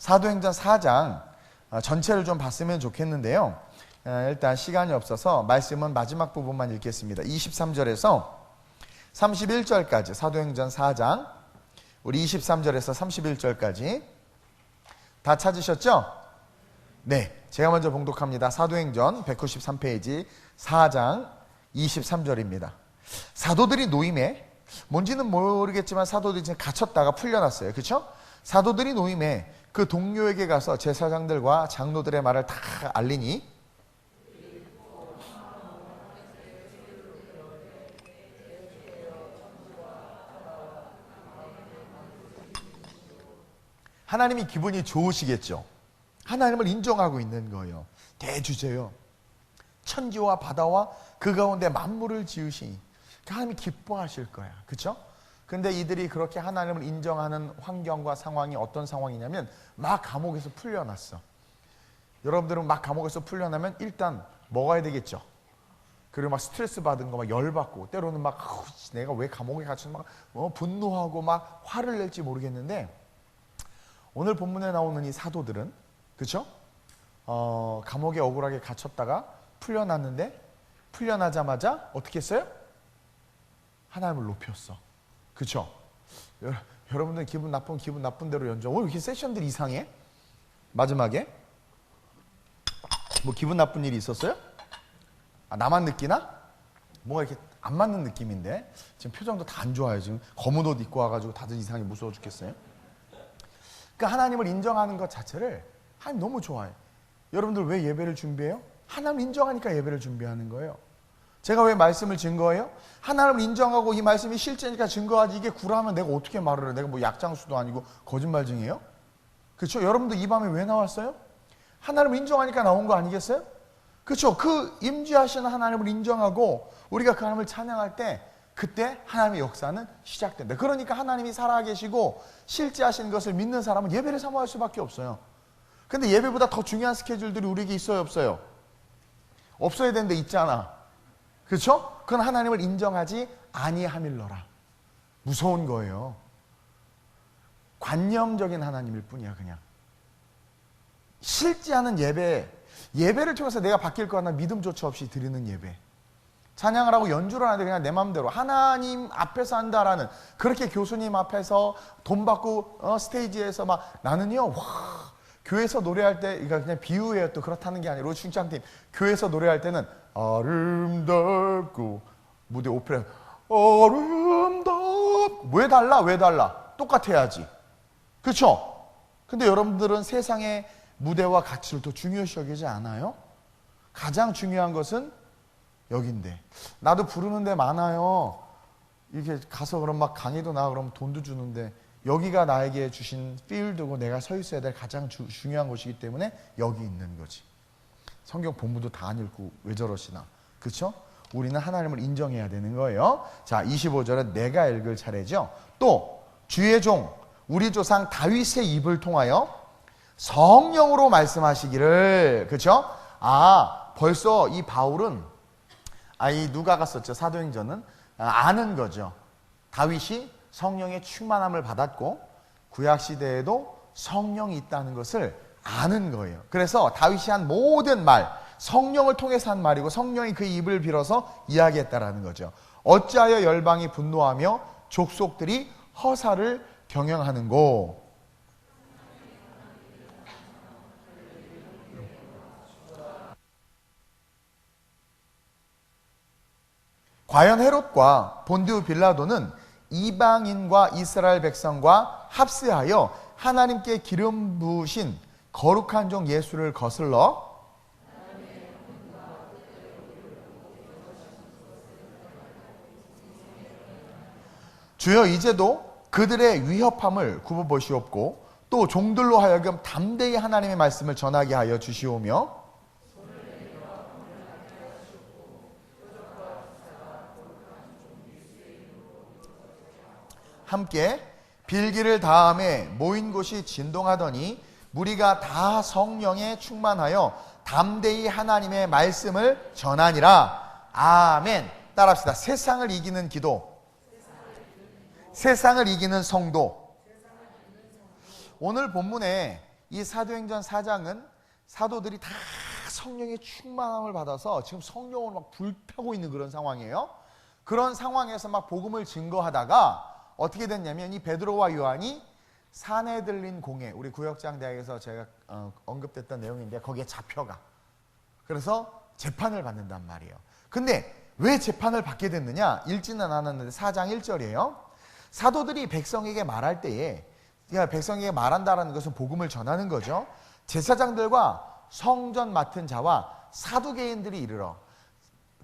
사도행전 4장 전체를 좀 봤으면 좋겠는데요. 일단 시간이 없어서 말씀은 마지막 부분만 읽겠습니다. 23절에서 31절까지 사도행전 4장 우리 23절에서 31절까지 다 찾으셨죠? 네, 제가 먼저 봉독합니다. 사도행전 193페이지 4장 23절입니다. 사도들이 노임에 뭔지는 모르겠지만 사도들이 지금 갇혔다가 풀려났어요. 그렇죠? 사도들이 노임에 그 동료에게 가서 제사장들과 장로들의 말을 다 알리니 하나님이 기분이 좋으시겠죠. 하나님을 인정하고 있는 거예요. 대주제요. 천지와 바다와 그 가운데 만물을 지으시니 하나님이 기뻐하실 거야. 그렇죠? 근데 이들이 그렇게 하나님을 인정하는 환경과 상황이 어떤 상황이냐면 막 감옥에서 풀려났어. 여러분들은 막 감옥에서 풀려나면 일단 먹어야 되겠죠. 그리고 막 스트레스 받은 거 막 열받고 때로는 막 내가 왜 감옥에 갇혀서 막 분노하고 막 화를 낼지 모르겠는데 오늘 본문에 나오는 이 사도들은 그렇죠? 감옥에 억울하게 gat혔다가 풀려났는데 풀려나자마자 어떻게 했어요? 하나님을 높였어. 그렇죠? 여러분들 기분 나쁜 대로 연주하고 왜 이렇게 세션들이 이상해? 마지막에 뭐 기분 나쁜 일이 있었어요? 나만 느끼나? 뭔가 이렇게 안 맞는 느낌인데 지금 표정도 다 안 좋아요. 지금 검은 옷 입고 와가지고 다들 이상하게 무서워 죽겠어요. 그러니까 하나님을 인정하는 것 자체를 하나님 너무 좋아해. 여러분들 왜 예배를 준비해요? 하나님을 인정하니까 예배를 준비하는 거예요. 제가 왜 말씀을 증거해요? 하나님을 인정하고 이 말씀이 실제니까 증거하지 이게 구라하면 내가 어떻게 말을 해? 내가 뭐 약장수도 아니고 거짓말쟁이에요? 그렇죠? 여러분들 이 밤에 왜 나왔어요? 하나님을 인정하니까 나온 거 아니겠어요? 그렇죠? 그 임재하시는 하나님을 인정하고 우리가 그 하나님을 찬양할 때 그때 하나님의 역사는 시작된다. 그러니까 하나님이 살아계시고 실제 하시는 것을 믿는 사람은 예배를 사모할 수밖에 없어요. 근데 예배보다 더 중요한 스케줄들이 우리에게 있어요, 없어요? 없어야 되는데 있잖아. 그렇죠? 그건 하나님을 인정하지 아니함일러라. 무서운 거예요. 관념적인 하나님일 뿐이야. 그냥 실제 하는 예배를 통해서 내가 바뀔 거 하나 믿음조차 없이 드리는 예배, 찬양을 하고 연주를 하는데 그냥 내 마음대로 하나님 앞에서 한다라는, 그렇게 교수님 앞에서 돈 받고 스테이지에서 막 나는요, 교회에서 노래할 때, 이거 그냥 비유예요. 또 그렇다는 게 아니라, 충장팀 교회에서 노래할 때는 아름답고, 무대 오페라 왜 달라? 똑같아야지. 그렇죠? 근데 여러분들은 세상의 무대와 가치를 더 중요시 여기지 않아요? 가장 중요한 것은 여긴데, 나도 부르는 데 많아요. 이렇게 가서 그럼 막 강의도 나 그러면 돈도 주는데, 여기가 나에게 주신 필드고 내가 서 있어야 될 가장 중요한 곳이기 때문에 여기 있는 거지. 성경 본문도 다 안 읽고 왜 저러시나. 그렇죠? 우리는 하나님을 인정해야 되는 거예요. 자, 25절은 내가 읽을 차례죠. 또 주의 종 우리 조상 다윗의 입을 통하여 성령으로 말씀하시기를. 그렇죠? 벌써 이 바울은 이 누가가 썼죠. 사도행전은 아는 거죠. 다윗이 성령의 충만함을 받았고 구약시대에도 성령이 있다는 것을 아는 거예요. 그래서 다윗이 한 모든 말, 성령을 통해서 한 말이고 성령이 그 입을 빌어서 이야기했다라는 거죠. 어찌하여 열방이 분노하며 족속들이 허사를 경영하는고. 과연 헤롯과 본디오 빌라도는 이방인과 이스라엘 백성과 합세하여 하나님께 기름 부으신 거룩한 종 예수를 거슬러 주여 이제도 그들의 위협함을 굽어보시옵고 또 종들로 하여금 담대히 하나님의 말씀을 전하게 하여 주시오며 함께 빌기를 다함에 모인 곳이 진동하더니 무리가 다 성령에 충만하여 담대히 하나님의 말씀을 전하니라. 아멘. 따라합시다. 세상을 이기는 기도, 세상을 이기는 성도. 오늘 본문에 이 사도행전 4장은 사도들이 다 성령의 충만함을 받아서 지금 성령을 막 불타고 있는 그런 상황이에요. 그런 상황에서 막 복음을 증거하다가 어떻게 됐냐면 이 베드로와 요한이 사내들린 공회, 우리 구역장 대학에서 제가 언급됐던 내용인데 거기에 잡혀가. 그래서 재판을 받는단 말이에요. 근데 왜 재판을 받게 됐느냐? 읽지는 않았는데 4장 1절이에요. 사도들이 백성에게 말할 때에, 그러니까 백성에게 말한다라는 것은 복음을 전하는 거죠. 제사장들과 성전 맡은 자와 사두개인들이 이르러,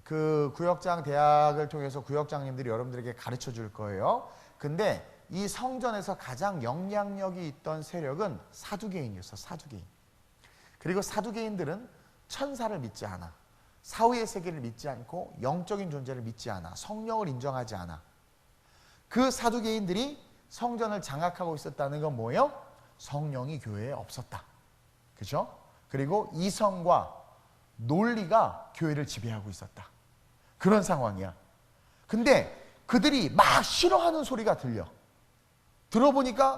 그 구역장 대학을 통해서 구역장님들이 여러분들에게 가르쳐 줄 거예요. 근데 이 성전에서 가장 영향력이 있던 세력은 사두개인이었어. 사두개인. 그리고 사두개인들은 천사를 믿지 않아. 사후의 세계를 믿지 않고 영적인 존재를 믿지 않아. 성령을 인정하지 않아. 그 사두개인들이 성전을 장악하고 있었다는 건 뭐예요? 성령이 교회에 없었다. 그죠? 그리고 이성과 논리가 교회를 지배하고 있었다. 그런 상황이야. 근데 그들이 막 싫어하는 소리가 들려.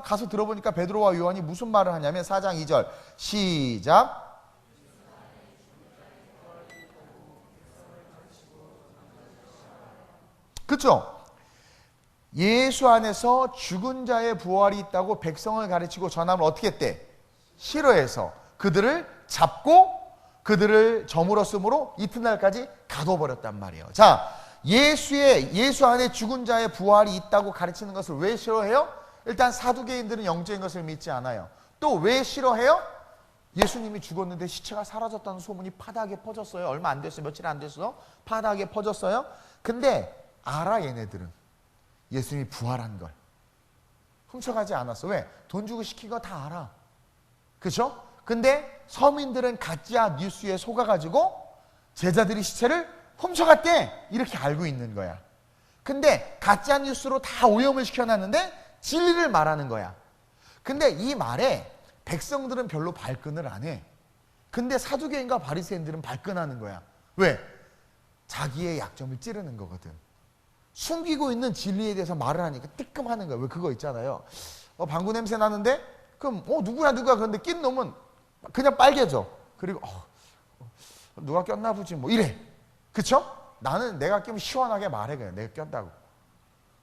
가서 들어보니까 베드로와 요한이 무슨 말을 하냐면 4장 2절 시작. 그렇죠? 예수 안에서 죽은 자의 부활이 있다고 백성을 가르치고 전함을 어떻게 했대? 싫어해서 그들을 잡고 그들을 점으로 쓰므로 이튿날까지 가둬버렸단 말이에요. 자, 예수 안에 죽은 자의 부활이 있다고 가르치는 것을 왜 싫어해요? 일단 사두개인들은 영적인 것을 믿지 않아요. 또 왜 싫어해요? 예수님이 죽었는데 시체가 사라졌다는 소문이 파다하게 퍼졌어요. 얼마 안 됐어요. 며칠 안 됐어. 파다하게 퍼졌어요. 근데 알아, 얘네들은 예수님이 부활한 걸 훔쳐가지 않았어. 왜? 돈 주고 시킨 거 다 알아. 그렇죠? 근데 서민들은 가짜 뉴스에 속아가지고 제자들이 시체를 훔쳐갔대 이렇게 알고 있는 거야. 근데 가짜 뉴스로 다 오염을 시켜놨는데 진리를 말하는 거야. 근데 이 말에 백성들은 별로 발끈을 안 해. 근데 사두개인과 바리새인들은 발끈하는 거야. 왜? 자기의 약점을 찌르는 거거든. 숨기고 있는 진리에 대해서 말을 하니까 뜨끔하는 거야. 왜? 그거 있잖아요. 방구 냄새 나는데 그럼 누구야 그런데 낀 놈은 그냥 빨개져. 그리고 누가 꼈나 보지 뭐 이래. 그쵸? 나는 내가 끼면 시원하게 말해. 그냥 내가 꼈다고.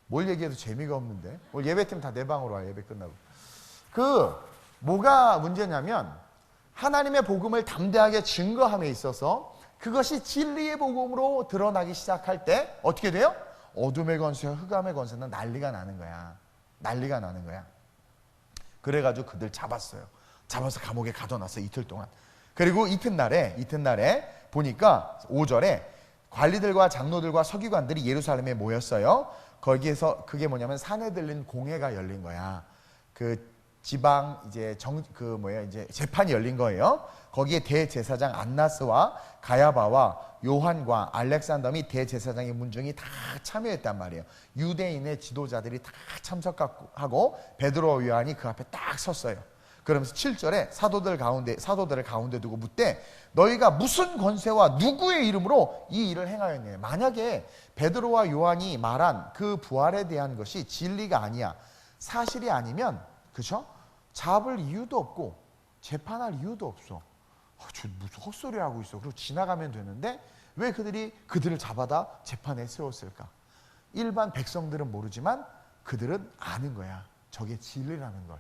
뭘 얘기해도 재미가 없는데. 오늘 예배팀 다 내 방으로 와. 예배 끝나고. 뭐가 문제냐면 하나님의 복음을 담대하게 증거함에 있어서 그것이 진리의 복음으로 드러나기 시작할 때 어떻게 돼요? 어둠의 권세와 흑암의 권세는 난리가 나는 거야. 난리가 나는 거야. 그래가지고 그들 잡았어요. 잡아서 감옥에 가둬놨어요. 이틀 동안. 그리고 이튿날에 보니까 5절에 관리들과 장로들과 서기관들이 예루살렘에 모였어요. 거기에서 그게 뭐냐면 사내들린 공회가 열린 거야. 그 지방 이제 이제 재판이 열린 거예요. 거기에 대제사장 안나스와 가야바와 요한과 알렉산더 및 대제사장의 문중이 다 참여했단 말이에요. 유대인의 지도자들이 다 참석하고 베드로와 요한이 그 앞에 딱 섰어요. 그러면서 7절에 사도들을 가운데 두고 묻되 너희가 무슨 권세와 누구의 이름으로 이 일을 행하였느냐. 만약에 베드로와 요한이 말한 그 부활에 대한 것이 진리가 아니야, 사실이 아니면, 그렇죠? 잡을 이유도 없고 재판할 이유도 없어. 저 무슨 헛소리 하고 있어. 그리고 지나가면 되는데 왜 그들을 잡아다 재판에 세웠을까? 일반 백성들은 모르지만 그들은 아는 거야. 저게 진리라는 걸.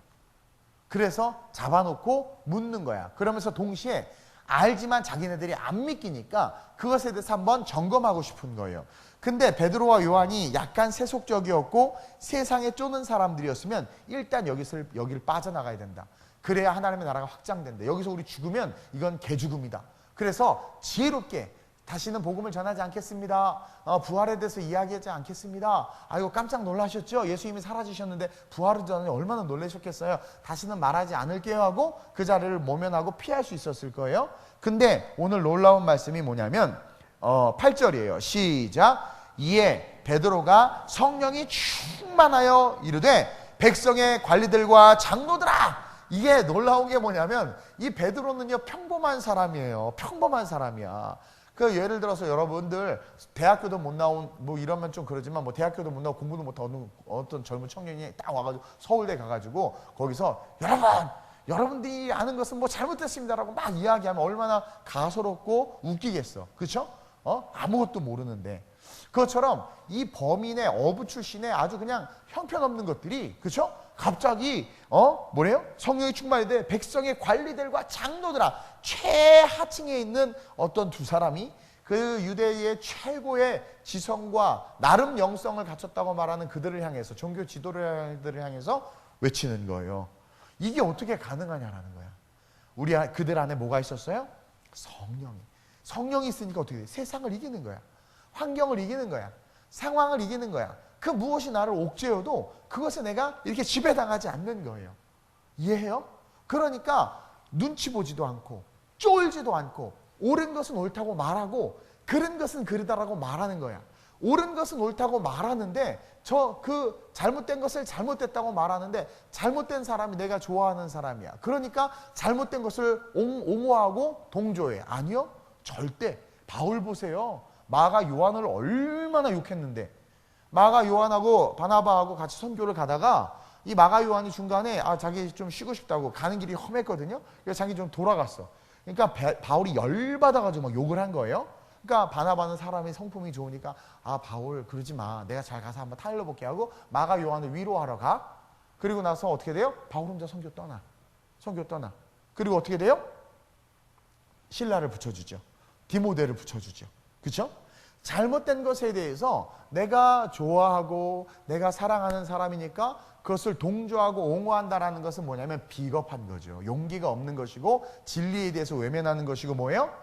그래서 잡아놓고 묻는 거야. 그러면서 동시에 알지만 자기네들이 안 믿기니까 그것에 대해서 한번 점검하고 싶은 거예요. 근데 베드로와 요한이 약간 세속적이었고 세상에 쪼는 사람들이었으면 일단 여기를 빠져나가야 된다. 그래야 하나님의 나라가 확장된다. 여기서 우리 죽으면 이건 개죽음이다. 그래서 지혜롭게 다시는 복음을 전하지 않겠습니다. 부활에 대해서 이야기하지 않겠습니다. 아이고 깜짝 놀라셨죠? 예수님이 사라지셨는데 부활을 전하니 얼마나 놀라셨겠어요? 다시는 말하지 않을게요 하고 그 자리를 모면하고 피할 수 있었을 거예요. 근데 오늘 놀라운 말씀이 뭐냐면 8절이에요. 시작. 이에 베드로가 성령이 충만하여 이르되 백성의 관리들과 장로들아. 이게 놀라운 게 뭐냐면 이 베드로는요 평범한 사람이에요. 평범한 사람이야. 그 예를 들어서 여러분들 대학교도 못 나온 뭐 이러면 좀 그러지만 뭐 대학교도 못 나오고 공부도 못하는 어떤 젊은 청년이 딱 와가지고 서울대 가가지고 거기서 여러분들이 아는 것은 뭐 잘못됐습니다라고 막 이야기하면 얼마나 가소롭고 웃기겠어. 그렇죠? 아무것도 모르는데. 그것처럼 이 범인의 어부 출신의 아주 그냥 형편없는 것들이, 그렇죠? 갑자기 뭐래요? 성령이 충만이 돼 백성의 관리들과 장로들아, 최하층에 있는 어떤 두 사람이 그 유대의 최고의 지성과 나름 영성을 갖췄다고 말하는 그들을 향해서, 종교 지도자들을 향해서 외치는 거예요. 이게 어떻게 가능하냐라는 거야. 그들 안에 뭐가 있었어요? 성령이 있으니까 어떻게 돼? 세상을 이기는 거야. 환경을 이기는 거야. 상황을 이기는 거야. 그 무엇이 나를 옥죄어도 그것에 내가 이렇게 지배당하지 않는 거예요. 이해해요? 그러니까 눈치 보지도 않고 쫄지도 않고 옳은 것은 옳다고 말하고 그른 것은 그르다라고 말하는 거야. 옳은 것은 옳다고 말하는데 그 잘못된 것을 잘못됐다고 말하는데 잘못된 사람이 내가 좋아하는 사람이야. 그러니까 잘못된 것을 옹호하고 동조해. 아니요. 절대. 바울 보세요. 마가 요한을 얼마나 욕했는데, 마가 요한하고 바나바하고 같이 선교를 가다가 이 마가 요한이 중간에 자기 좀 쉬고 싶다고 가는 길이 험했거든요. 그래서 자기 좀 돌아갔어. 그러니까 바울이 열받아가지고 막 욕을 한 거예요. 그러니까 바나바는 사람이 성품이 좋으니까 바울 그러지 마, 내가 잘 가서 한번 타일러 볼게 하고 마가 요한을 위로하러 가. 그리고 나서 어떻게 돼요? 바울 혼자 선교 떠나. 그리고 어떻게 돼요? 신라를 붙여주죠. 디모데를 붙여주죠. 그렇죠? 잘못된 것에 대해서 내가 좋아하고 내가 사랑하는 사람이니까 그것을 동조하고 옹호한다라는 것은 뭐냐면 비겁한 거죠. 용기가 없는 것이고 진리에 대해서 외면하는 것이고 뭐예요?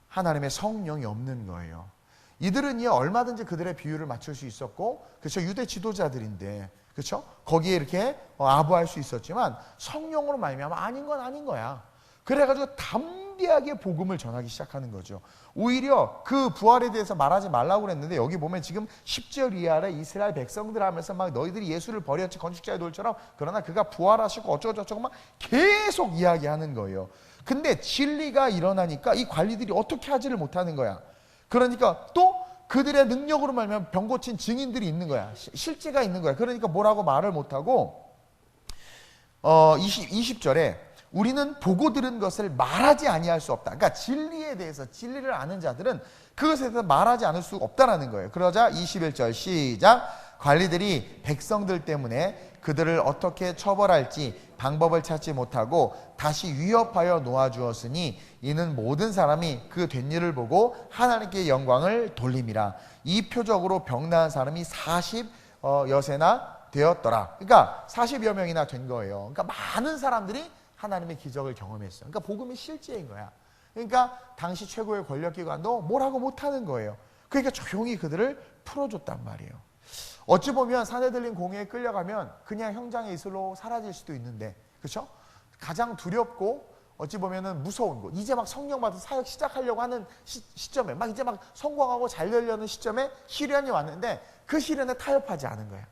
하나님의 성령이 없는 거예요. 이들은요 얼마든지 그들의 비유를 맞출 수 있었고, 그렇죠? 유대 지도자들인데, 그렇죠? 거기에 이렇게 아부할 수 있었지만 성령으로 말미암아 아닌 건 아닌 거야. 그래가지고 담대하게 복음을 전하기 시작하는 거죠. 오히려 그 부활에 대해서 말하지 말라고 그랬는데 여기 보면 지금 10절 이하를 이스라엘 백성들 하면서 막 너희들이 예수를 버렸지 건축자의 돌처럼, 그러나 그가 부활하시고 어쩌고저쩌고 막 계속 이야기하는 거예요. 근데 진리가 일어나니까 이 관리들이 어떻게 하지를 못하는 거야. 그러니까 또 그들의 능력으로 말하면 병 고친 증인들이 있는 거야. 실제가 있는 거야. 그러니까 뭐라고 말을 못하고 20절에 우리는 보고 들은 것을 말하지 아니할 수 없다. 그러니까 진리에 대해서, 진리를 아는 자들은 그것에 대해서 말하지 않을 수 없다라는 거예요. 그러자 21절 시작. 관리들이 백성들 때문에 그들을 어떻게 처벌할지 방법을 찾지 못하고 다시 위협하여 놓아주었으니 이는 모든 사람이 그 된 일을 보고 하나님께 영광을 돌림이라. 이 표적으로 병나은 사람이 40여세나 되었더라. 그러니까 40여 명이나 된 거예요. 그러니까 많은 사람들이 하나님의 기적을 경험했어요. 그러니까 복음이 실제인 거야. 그러니까 당시 최고의 권력기관도 뭐라고 못하는 거예요. 그러니까 조용히 그들을 풀어줬단 말이에요. 어찌 보면 사내들린 공회에 끌려가면 그냥 형장의 이슬로 사라질 수도 있는데, 그렇죠? 가장 두렵고 어찌 보면은 무서운 곳, 이제 막 성령 받은 사역 시작하려고 하는 시점에, 막 이제 막 성공하고 잘 되려는 시점에 시련이 왔는데 그 시련에 타협하지 않은 거야.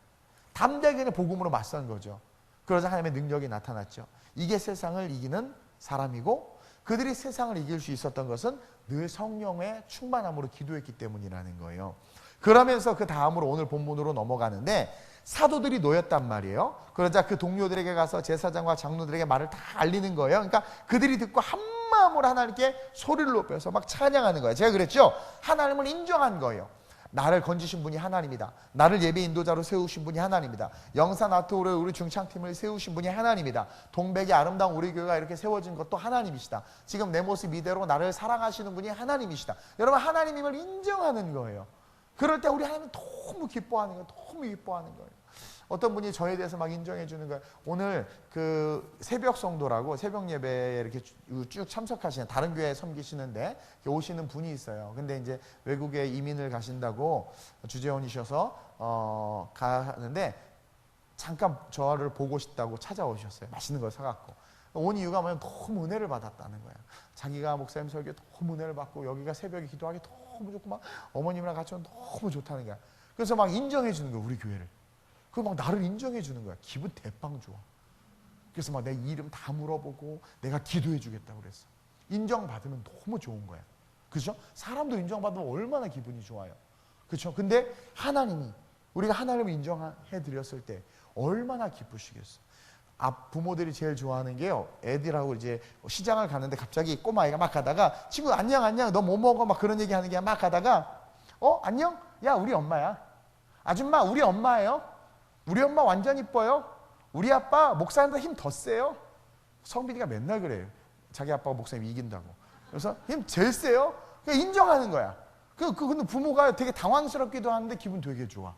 담대하게 그냥 복음으로 맞선 거죠. 그러자 하나님의 능력이 나타났죠. 이게 세상을 이기는 사람이고, 그들이 세상을 이길 수 있었던 것은 늘 성령의 충만함으로 기도했기 때문이라는 거예요. 그러면서 그 다음으로 오늘 본문으로 넘어가는데, 사도들이 놓였단 말이에요. 그러자 그 동료들에게 가서 제사장과 장로들에게 말을 다 알리는 거예요. 그러니까 그들이 듣고 한 마음으로 하나님께 소리를 높여서 막 찬양하는 거예요. 제가 그랬죠? 하나님을 인정한 거예요. 나를 건지신 분이 하나님이다. 나를 예배 인도자로 세우신 분이 하나님이다. 영산 아트홀에 우리 중창팀을 세우신 분이 하나님이다. 동백의 아름다운 우리 교회가 이렇게 세워진 것도 하나님이시다. 지금 내 모습 이대로 나를 사랑하시는 분이 하나님이시다. 여러분, 하나님임을 인정하는 거예요. 그럴 때 우리 하나님 너무 기뻐하는 거예요. 너무 기뻐하는 거예요. 어떤 분이 저에 대해서 막 인정해 주는 거예요. 오늘 그 새벽 성도라고 새벽 예배에 이렇게 쭉 참석하시는, 다른 교회에 섬기시는데 오시는 분이 있어요. 근데 이제 외국에 이민을 가신다고 주재원이셔서 가는데 잠깐 저를 보고 싶다고 찾아오셨어요. 맛있는 걸 사갖고. 온 이유가 뭐냐면 너무 은혜를 받았다는 거야. 자기가 목사님 설교에 너무 은혜를 받고 여기가 새벽에 기도하기 너무 좋고 막 어머님이랑 같이 오면 너무 좋다는 거야. 그래서 막 인정해 주는 거야, 우리 교회를. 그리고 막 나를 인정해 주는 거야. 기분 대빵 좋아. 그래서 막 내 이름 다 물어보고 내가 기도해 주겠다고 그랬어. 인정받으면 너무 좋은 거야. 그렇죠? 사람도 인정받으면 얼마나 기분이 좋아요. 그렇죠? 근데 하나님이, 우리가 하나님을 인정해 드렸을 때 얼마나 기쁘시겠어. 부모들이 제일 좋아하는 게요. 애들하고 이제 시장을 가는데 갑자기 꼬마아이가 막 가다가 친구 안녕 안녕 너 뭐 먹어 막 그런 얘기하는 게 막 가다가 안녕? 야 우리 엄마야. 아줌마 우리 엄마예요. 우리 엄마 완전 이뻐요. 우리 아빠 목사님보다 힘 더 세요. 성빈이가 맨날 그래요. 자기 아빠가 목사님 이긴다고. 그래서 힘 제일 세요. 그냥 인정하는 거야. 근데 부모가 되게 당황스럽기도 하는데 기분 되게 좋아.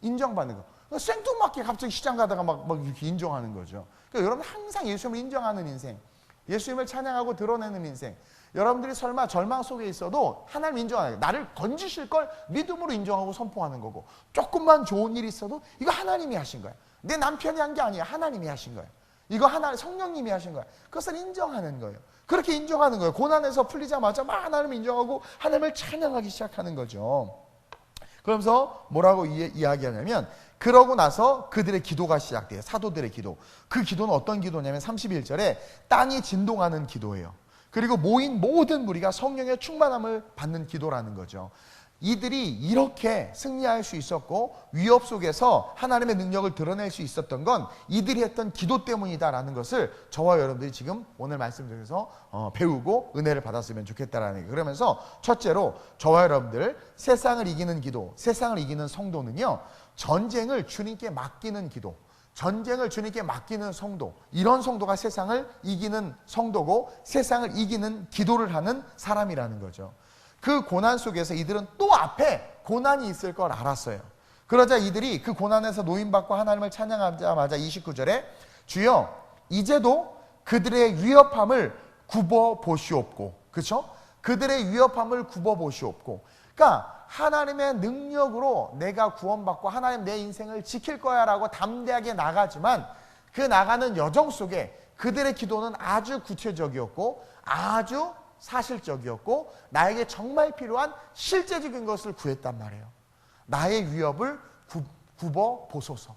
인정받는 거. 생뚱맞게 갑자기 시장 가다가 막 이렇게 인정하는 거죠. 그러니까 여러분 항상 예수님을 인정하는 인생, 예수님을 찬양하고 드러내는 인생. 여러분들이 설마 절망 속에 있어도 하나님 인정하는 거예요. 나를 건지실 걸 믿음으로 인정하고 선포하는 거고, 조금만 좋은 일이 있어도 이거 하나님이 하신 거야. 내 남편이 한 게 아니야. 하나님이 하신 거야. 이거 성령님이 하신 거야. 그것을 인정하는 거예요. 그렇게 인정하는 거예요. 고난에서 풀리자마자 막 하나님을 인정하고 하나님을 찬양하기 시작하는 거죠. 그러면서 뭐라고 이야기하냐면 그러고 나서 그들의 기도가 시작돼요. 사도들의 기도. 그 기도는 어떤 기도냐면 31절에 땅이 진동하는 기도예요. 그리고 모인 모든 무리가 성령의 충만함을 받는 기도라는 거죠. 이들이 이렇게 승리할 수 있었고 위협 속에서 하나님의 능력을 드러낼 수 있었던 건 이들이 했던 기도 때문이다라는 것을 저와 여러분들이 지금 오늘 말씀 중에서 배우고 은혜를 받았으면 좋겠다라는 거예요. 그러면서 첫째로 저와 여러분들 세상을 이기는 기도, 세상을 이기는 성도는요, 전쟁을 주님께 맡기는 기도, 전쟁을 주님께 맡기는 성도, 이런 성도가 세상을 이기는 성도고 세상을 이기는 기도를 하는 사람이라는 거죠. 그 고난 속에서 이들은 또 앞에 고난이 있을 걸 알았어요. 그러자 이들이 그 고난에서 노임받고 하나님을 찬양하자마자 29절에 주여 이제도 그들의 위협함을 굽어보시옵고, 그렇죠? 그들의 위협함을 굽어보시옵고, 그러니까 하나님의 능력으로 내가 구원받고 하나님 내 인생을 지킬 거야 라고 담대하게 나가지만 그 나가는 여정 속에 그들의 기도는 아주 구체적이었고 아주 사실적이었고 나에게 정말 필요한 실제적인 것을 구했단 말이에요. 나의 위협을 굽어보소서,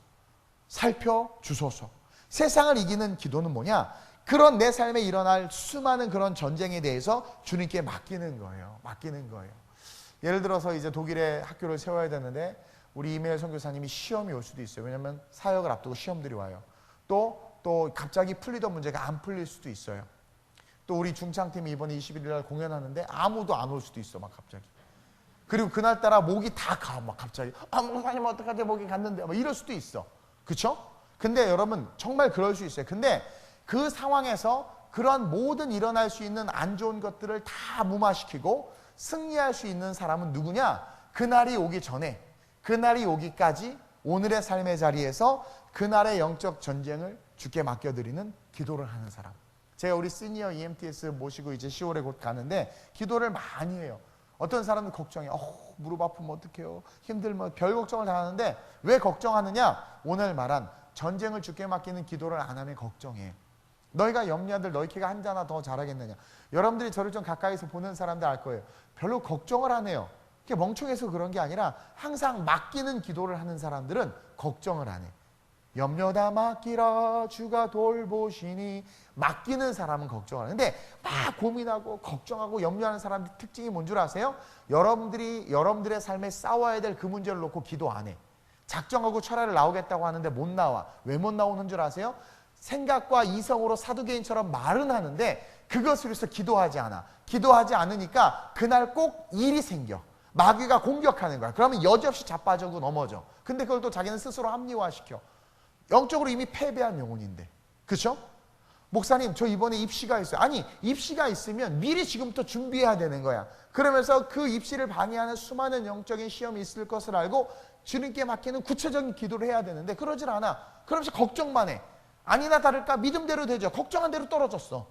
살펴주소서. 세상을 이기는 기도는 뭐냐? 그런 내 삶에 일어날 수많은 그런 전쟁에 대해서 주님께 맡기는 거예요. 맡기는 거예요. 예를 들어서 이제 독일에 학교를 세워야 되는데 우리 이메일 선교사님이 시험이 올 수도 있어요. 왜냐하면 사역을 앞두고 시험들이 와요. 또 갑자기 풀리던 문제가 안 풀릴 수도 있어요. 또 우리 중창팀이 이번에 21일 날 공연하는데 아무도 안 올 수도 있어, 막 갑자기. 그리고 그날따라 목이 다 가, 막 갑자기. 목사님 어떡하지, 목이 갔는데, 막 이럴 수도 있어. 그쵸? 근데 여러분, 정말 그럴 수 있어요. 근데 그 상황에서 그런 모든 일어날 수 있는 안 좋은 것들을 다 무마시키고 승리할 수 있는 사람은 누구냐? 그날이 오기 전에, 그날이 오기까지 오늘의 삶의 자리에서 그날의 영적 전쟁을 주께 맡겨드리는 기도를 하는 사람. 제가 우리 시니어 EMTS 모시고 이제 10월에 곧 가는데 기도를 많이 해요. 어떤 사람은 걱정해. 무릎 아프면 어떡해요? 힘들면 별 걱정을 다 하는데 왜 걱정하느냐? 오늘 말한 전쟁을 주께 맡기는 기도를 안 하면 걱정해. 너희가 염려들 너희 키가 한 자나 더 잘하겠느냐. 여러분들이 저를 좀 가까이서 보는 사람들 알 거예요. 별로 걱정을 안 해요. 그게 멍청해서 그런 게 아니라 항상 맡기는 기도를 하는 사람들은 걱정을 안 해. 염려 다 맡기라 주가 돌보시니. 맡기는 사람은 걱정을 하는데 막 고민하고 걱정하고 염려하는 사람의 특징이 뭔 줄 아세요? 여러분들의 삶에 싸워야 될 그 문제를 놓고 기도 안 해. 작정하고 철회를 나오겠다고 하는데 못 나와. 왜 못 나오는 줄 아세요? 생각과 이성으로 사두개인처럼 말은 하는데 그것을 위해서 기도하지 않아. 기도하지 않으니까 그날 꼭 일이 생겨. 마귀가 공격하는 거야. 그러면 여지없이 자빠지고 넘어져. 근데 그걸 또 자기는 스스로 합리화시켜. 영적으로 이미 패배한 영혼인데. 그렇죠? 목사님 저 이번에 입시가 있어요. 아니 입시가 있으면 미리 지금부터 준비해야 되는 거야. 그러면서 그 입시를 방해하는 수많은 영적인 시험이 있을 것을 알고 주님께 맡기는 구체적인 기도를 해야 되는데 그러질 않아. 그러면서 걱정만 해. 아니나 다를까 믿음대로 되죠. 걱정한 대로 떨어졌어.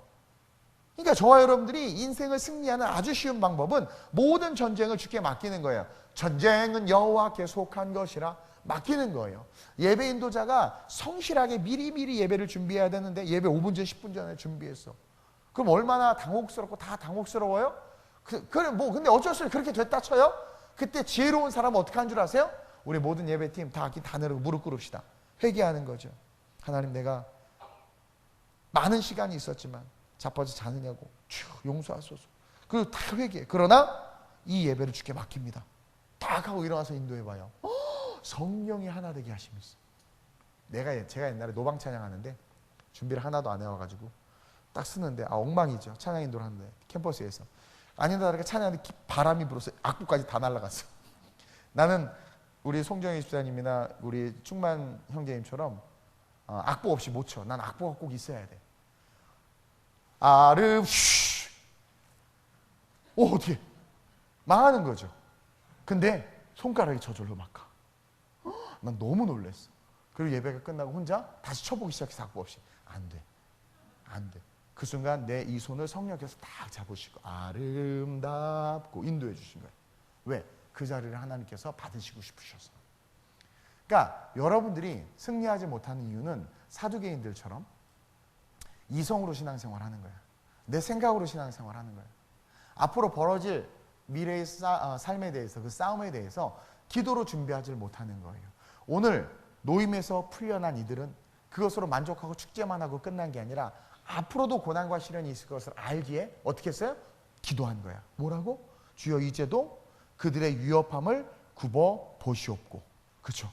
그러니까 저와 여러분들이 인생을 승리하는 아주 쉬운 방법은 모든 전쟁을 주께 맡기는 거예요. 전쟁은 여호와께 속한 것이라 맡기는 거예요. 예배 인도자가 성실하게 미리미리 예배를 준비해야 되는데 예배 5분 전 10분 전에 준비했어. 그럼 얼마나 당혹스럽고 다 당혹스러워요? 근데 어쩔 수 없이 그렇게 됐다 쳐요? 그때 지혜로운 사람은 어떻게 하는 줄 아세요? 우리 모든 예배팀 다 내리고 무릎 꿇읍시다. 회개하는 거죠. 하나님 내가 많은 시간이 있었지만 자빠져 자느냐고 용서하소서. 그리고 다 회개해. 그러나 이 예배를 주께 맡깁니다. 딱 하고 일어나서 인도해봐요. 성령이 하나 되게 하심이 있어. 제가 옛날에 노방 찬양하는데 준비를 하나도 안 해와가지고 딱 쓰는데 엉망이죠. 찬양 인도를 하는데 캠퍼스에서 아니다 다르게 찬양하는데 바람이 불어서 악보까지 다 날아갔어. 나는 우리 송정희 집사님이나 우리 충만 형제님처럼 악보 없이 못 쳐. 난 악보가 꼭 있어야 돼. 어떻게 망하는 거죠. 근데 손가락이 저절로 막 가. 난 너무 놀랐어. 그리고 예배가 끝나고 혼자 다시 쳐보기 시작해서 악보 없이 안 돼. 그 순간 내 이 손을 성령께서 딱 잡으시고 아름답고 인도해 주신 거예요. 왜? 그 자리를 하나님께서 받으시고 싶으셔서. 그러니까 여러분들이 승리하지 못하는 이유는 사두개인들처럼 이성으로 신앙생활 하는 거야. 내 생각으로 신앙생활 하는 거야. 앞으로 벌어질 미래의 삶에 대해서, 그 싸움에 대해서 기도로 준비하지 못하는 거예요. 오늘 노임에서 풀려난 이들은 그것으로 만족하고 축제만 하고 끝난 게 아니라 앞으로도 고난과 시련이 있을 것을 알기에 어떻게 했어요? 기도한 거야. 뭐라고? 주여 이제도 그들의 위협함을 굽어 보시옵고. 그렇죠?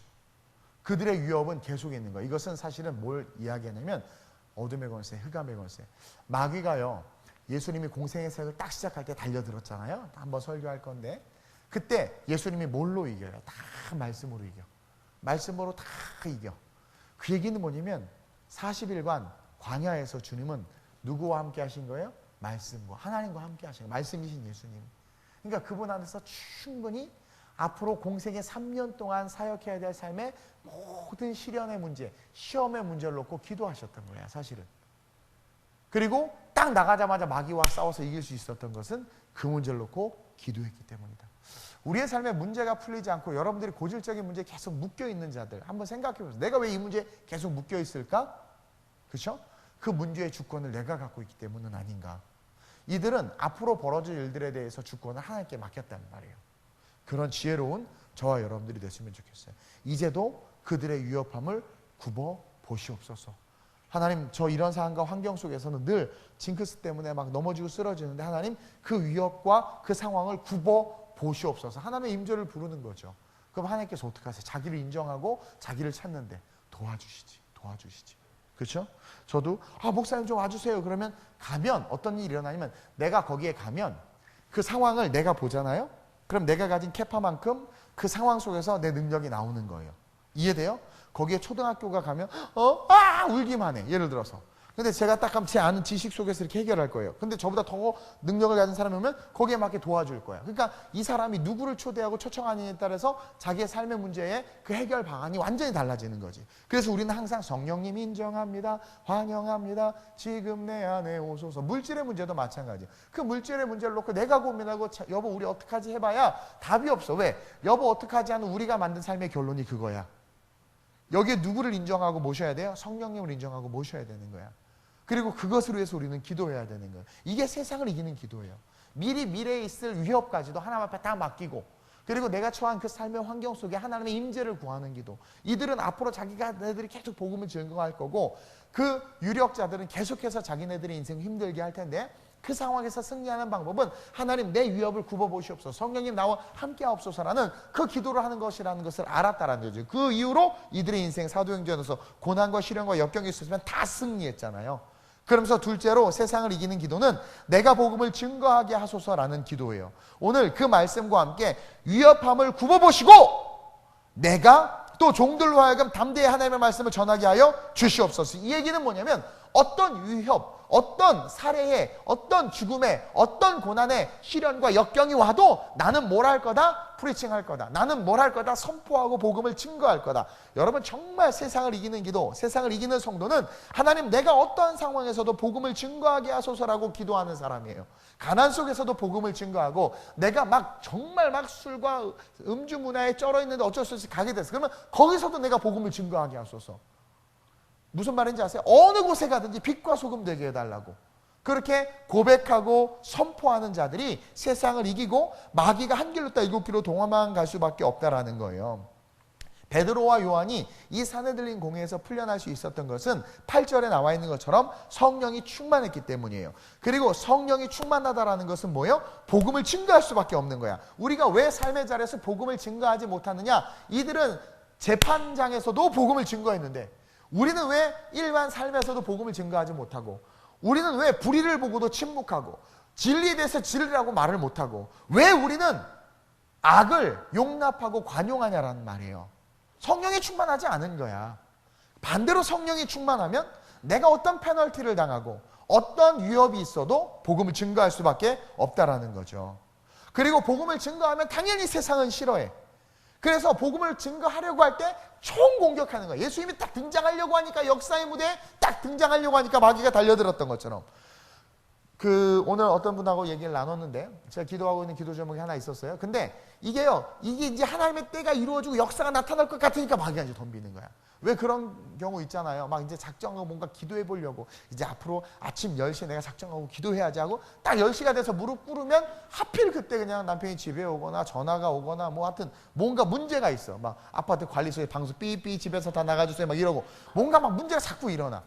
그들의 위협은 계속 있는 거예요. 이것은 사실은 뭘 이야기하냐면 어둠의 권세, 흑암의 권세. 마귀가요, 예수님이 공생의 사역을 딱 시작할 때 달려들었잖아요. 한번 설교할 건데 그때 예수님이 뭘로 이겨요? 다 말씀으로 이겨. 말씀으로 다 이겨. 그 얘기는 뭐냐면 40일간 광야에서 주님은 누구와 함께 하신 거예요? 말씀과 하나님과 함께 하신 거예요. 말씀이신 예수님. 그러니까 그분 안에서 충분히 앞으로 공생의 3년 동안 사역해야 될 삶의 모든 시련의 문제, 시험의 문제를 놓고 기도하셨던 거예요. 사실은. 그리고 딱 나가자마자 마귀와 싸워서 이길 수 있었던 것은 그 문제를 놓고 기도했기 때문이다. 우리의 삶에 문제가 풀리지 않고 여러분들이 고질적인 문제에 계속 묶여있는 자들 한번 생각해 보세요. 내가 왜 이 문제에 계속 묶여있을까? 그렇죠? 그 문제의 주권을 내가 갖고 있기 때문은 아닌가. 이들은 앞으로 벌어질 일들에 대해서 주권을 하나님께 맡겼단 말이에요. 그런 지혜로운 저와 여러분들이 됐으면 좋겠어요. 이제도 그들의 위협함을 굽어 보시옵소서. 하나님, 저 이런 상황과 환경 속에서는 늘 징크스 때문에 막 넘어지고 쓰러지는데 하나님 그 위협과 그 상황을 굽어 보시옵소서. 하나님의 임재를 부르는 거죠. 그럼 하나님께서 어떻게 하세요? 자기를 인정하고 자기를 찾는데 도와주시지. 그렇죠? 저도 목사님 좀 와주세요. 그러면 가면 어떤 일이 일어나냐면 내가 거기에 가면 그 상황을 내가 보잖아요. 그럼 내가 가진 캐파만큼 그 상황 속에서 내 능력이 나오는 거예요. 이해돼요? 거기에 초등학교가 가면 울기만 해. 예를 들어서. 근데 제가 딱 가면 제 아는 지식 속에서 이렇게 해결할 거예요. 근데 저보다 더 능력을 가진 사람이 오면 거기에 맞게 도와줄 거야. 그러니까 이 사람이 누구를 초대하고 초청하느냐에 따라서 자기의 삶의 문제에 그 해결 방안이 완전히 달라지는 거지. 그래서 우리는 항상 성령님 인정합니다. 환영합니다. 지금 내 안에 오소서. 물질의 문제도 마찬가지. 그 물질의 문제를 놓고 내가 고민하고 여보 우리 어떡하지 해봐야 답이 없어. 왜? 여보 어떡하지 하는 우리가 만든 삶의 결론이 그거야. 여기에 누구를 인정하고 모셔야 돼요? 성령님을 인정하고 모셔야 되는 거야. 그리고 그것을 위해서 우리는 기도해야 되는 거예요. 이게 세상을 이기는 기도예요. 미래에 있을 위협까지도 하나님 앞에 다 맡기고 그리고 내가 처한 그 삶의 환경 속에 하나님의 임재를 구하는 기도. 이들은 앞으로 자기네들이 계속 복음을 증거할 거고 그 유력자들은 계속해서 자기네들의 인생 힘들게 할 텐데 그 상황에서 승리하는 방법은 하나님 내 위협을 굽어보시옵소서. 성령님 나와 함께하옵소서라는 그 기도를 하는 것이라는 것을 알았다라는 거죠. 그 이후로 이들의 인생 사도행전에서 고난과 시련과 역경이 있었으면 다 승리했잖아요. 그러면서 둘째로 세상을 이기는 기도는 내가 복음을 증거하게 하소서라는 기도예요. 오늘 그 말씀과 함께 위협함을 굽어보시고 내가 또 종들로 하여금 담대히 하나님의 말씀을 전하게 하여 주시옵소서. 이 얘기는 뭐냐면 어떤 위협, 어떤 살해에, 어떤 죽음에, 어떤 고난에 시련과 역경이 와도 나는 뭘 할 거다? 프리칭할 거다. 나는 뭘 할 거다? 선포하고 복음을 증거할 거다. 여러분 정말 세상을 이기는 기도, 세상을 이기는 성도는 하나님 내가 어떠한 상황에서도 복음을 증거하게 하소서라고 기도하는 사람이에요. 가난 속에서도 복음을 증거하고 내가 정말 술과 음주 문화에 쩔어 있는데 어쩔 수 없이 가게 됐어. 그러면 거기서도 내가 복음을 증거하게 하소서. 무슨 말인지 아세요? 어느 곳에 가든지 빛과 소금 되게 해달라고. 그렇게 고백하고 선포하는 자들이 세상을 이기고 마귀가 한 길로 따 일곱 길로 동화만 갈 수밖에 없다라는 거예요. 베드로와 요한이 이 산에 들린 공회에서 풀려날 수 있었던 것은 8절에 나와 있는 것처럼 성령이 충만했기 때문이에요. 그리고 성령이 충만하다라는 것은 뭐예요? 복음을 증거할 수밖에 없는 거야. 우리가 왜 삶의 자리에서 복음을 증거하지 못하느냐? 이들은 재판장에서도 복음을 증거했는데 우리는 왜 일반 삶에서도 복음을 증거하지 못하고, 우리는 왜 불의를 보고도 침묵하고, 진리에 대해서 진리라고 말을 못하고, 왜 우리는 악을 용납하고 관용하냐라는 말이에요. 성령이 충만하지 않은 거야. 반대로 성령이 충만하면 내가 어떤 페널티를 당하고 어떤 위협이 있어도 복음을 증거할 수밖에 없다라는 거죠. 그리고 복음을 증거하면 당연히 세상은 싫어해. 그래서 복음을 증거하려고 할 때 총공격하는 거예요. 예수님이 딱 등장하려고 하니까, 역사의 무대에 딱 등장하려고 하니까 마귀가 달려들었던 것처럼. 오늘 어떤 분하고 얘기를 나눴는데, 제가 기도하고 있는 기도 제목이 하나 있었어요. 근데 이게 이제 하나님의 때가 이루어지고 역사가 나타날 것 같으니까 마귀가 이제 덤비는 거야. 왜 그런 경우 있잖아요. 막 이제 작정하고 뭔가 기도해 보려고, 이제 앞으로 아침 10시에 내가 작정하고 기도해야지 하고 딱 10시가 돼서 무릎 꿇으면 하필 그때 그냥 남편이 집에 오거나 전화가 오거나 뭐 하여튼 뭔가 문제가 있어. 막 아파트 관리소에 방수 삐삐 집에서 다 나가주세요 막 이러고 뭔가 막 문제가 자꾸 일어나.